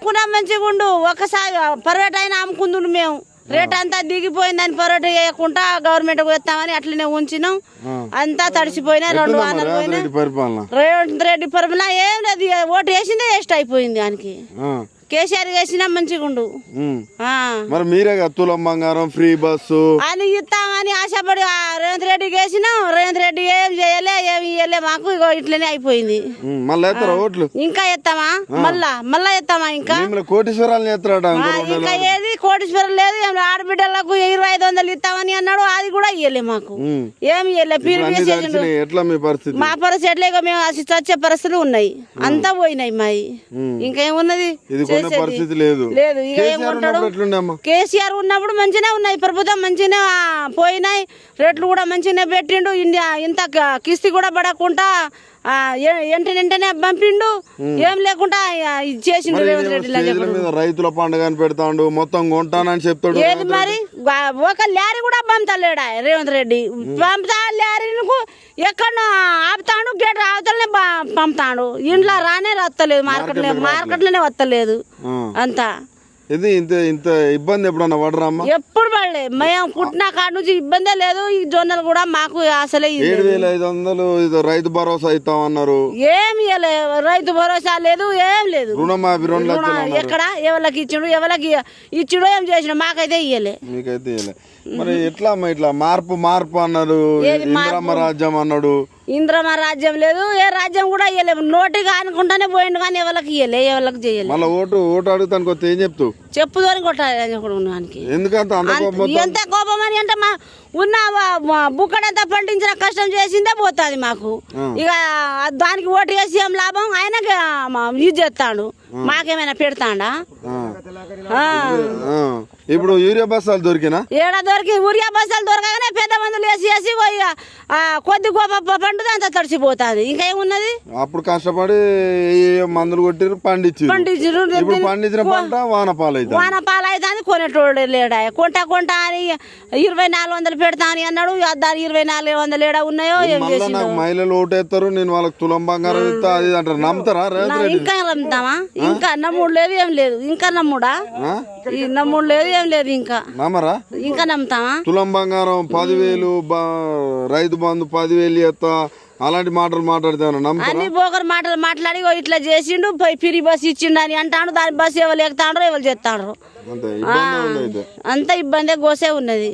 అమ్ముకున్నాం మంచిగా ఉండు. ఒకసారి పర్వేట అయినా అమ్ముకుందుండు మేము. రేట్ అంతా దిగిపోయిందని పరోట వేయకుండా గవర్నమెంట్ వేస్తామని అట్లనే ఉంచినాం. అంతా తడిసిపోయినా 2 వారాలు పోయినా. రేవంత్ రెడ్డి పరిపాలన ఏం లేదు, ఓటు వేసిందే వేస్ట్ అయిపోయింది. దానికి కేసీఆర్ వేసినా మంచిగా ఉండు. మరి మీరే తులం బంగారం ఫ్రీ బస్సు అని ఇస్తామని ఆశపడి రేవంత్ రెడ్డికి వేసినాం. రేవంత్ రెడ్డి ఏం చేయలే, ఏమి ఇయ్యలే మాకు. ఇగో ఇట్లనే అయిపోయింది. మళ్ళీ ఎత్తారా ఓట్లు? ఇంకా ఎత్తామా? మళ్ళా ఎత్తామా? ఇంకా కోటీశ్వరాలు ఎత్తారట. ఇంకా ఏది కోటీశ్వరం లేదు. ఆడబిడ్డలకు 2500 ఇస్తామని అన్నాడు, అది కూడా ఇయ్యలే మాకు. ఏమి ఇయ్యలే. ఎట్లా మీ పరిస్థితి? మా పరిస్థితి ఎట్లా? ఇక మేము చచ్చే పరిస్థితులు ఉన్నాయి. అంతా పోయినాయి మాయి. ఇంకేమున్నది? పరిస్థితి లేదు. ఇక ఏమంటాడు? కేసీఆర్ ఉన్నప్పుడు మంచిగా ఉన్నాయి. ప్రభుత్వం మంచిగా పోయినాయి. రేట్లు కూడా మంచిగా పెట్టిండు. ఇంత కిస్తీ కూడా పడకుండా వెంటనే పంపిండు. ఏం లేకుండా చేసిండు రేవంత్ రెడ్డి. రైతుల పండుగ పెడతాడు, మొత్తం కొంటానని చెప్తాడు. ఏది మరి? ఒక లారీ కూడా పంపుతాలేడా రేవంత్ రెడ్డి? పంపుతా లారీకు ఎక్కడ ఆపుతాడు, గేట్ అవతలనే పంపుతాడు. ఇంట్లో రానే వస్తలేదు, మార్కెట్లోనే వస్తలేదు. అంతా ఇది ఇంత ఇబ్బంది ఎప్పుడన్నా పడరామ్మా? ఎప్పుడు పడలే. మేము పుట్టిన కాడ నుంచి ఇబ్బందే లేదు. ఈ జొన్నలు కూడా మాకు అసలే 7,500 రైతు భరోసా ఇస్తామన్నారు. ఏమి ఇవ్వలేదు. రైతు భరోసా లేదు, ఏం లేదు. రుణమాఫీ 2 లక్షలు ఎక్కడ? ఎవరికి ఇచ్చిండు, ఎవరికి ఇచ్చిండు, ఏం చేసిండు? మాకైతే ఇయ్యలే. మీకైతే ఇయ్యలే. మరి ఎట్లా అమ్మా ఇట్లా మార్పు అన్నారు? ఇందిరమ్మ రాజ్యం అన్నాడు. ఇంద్రమ రాజ్యం లేదు, ఏ రాజ్యం కూడా ఇయ్యలేము. నోటిగా అనుకుంటానే పోయిండు కానీ ఎవరికి ఇయ్యలే, ఎవరికి చేయలేదు. మళ్ళీ ఓటు అడుగుతానికి వస్తే ఏం చెప్తావు? చెప్పుదని కొట్టాలి. ఎంత కోపం అని అంటే ఉన్న బుక్కడంతా పండించిన కష్టం చేసిందే పోతుంది మాకు. ఇక దానికి ఓటు వేసి ఏం లాభం? ఆయనకి ఇది చేస్తాడు, మాకేమైనా పెడతాడా? ఇప్పుడు యూరియా బస్తాలు దొరికినా? ఏడా దొరికి యూరియా బస్తాలు దొరకగానే పెద్ద మందులు వేసి కొద్ది గొప్ప పండుగ అంతా తడిసిపోతుంది. ఇంకా ఏమున్నది? అప్పుడు కష్టపడి మందులు కొట్టిరు, పండించారు. ఇప్పుడు పండించిన పంట వానపాలు అవుతుంది. కొనేటోడు లేడా? కొంట అని 2400 పెడతా అని అన్నాడు. దాని 2400 ఏడా ఉన్నాయో ఏం చేసి. మహిళలు ఓటేస్తారు, నేను వాళ్ళకి తులం బంగారం ఇస్తా అది అంటారు. నమ్ముతారా? ఇంకా నమ్ముతామా? ఇంకా నమ్ముడు లేదు, ఏం లేదు. ఇంకా నమ్ముడా? నమ్ముడు లేదు, ఏం లేదు. ఇంకా నమ్మరా? ఇంకా నమ్ముతామా? తులం బంగారం 10,000, రైతు బంధు 10,000 ఎత్తా, అలాంటి మాటలు మాట్లాడతాను. అన్ని బోకర్ మాటలు మాట్లాడి ఇట్లా చేసిండు, ఫ్రీ బస్ ఇచ్చిండు అని అంటాడు. దాని బస్సు ఎవరు ఎక్కుతాడు, ఎవరు చేస్తాడు. అంత ఇబ్బంది గోసే ఉన్నది.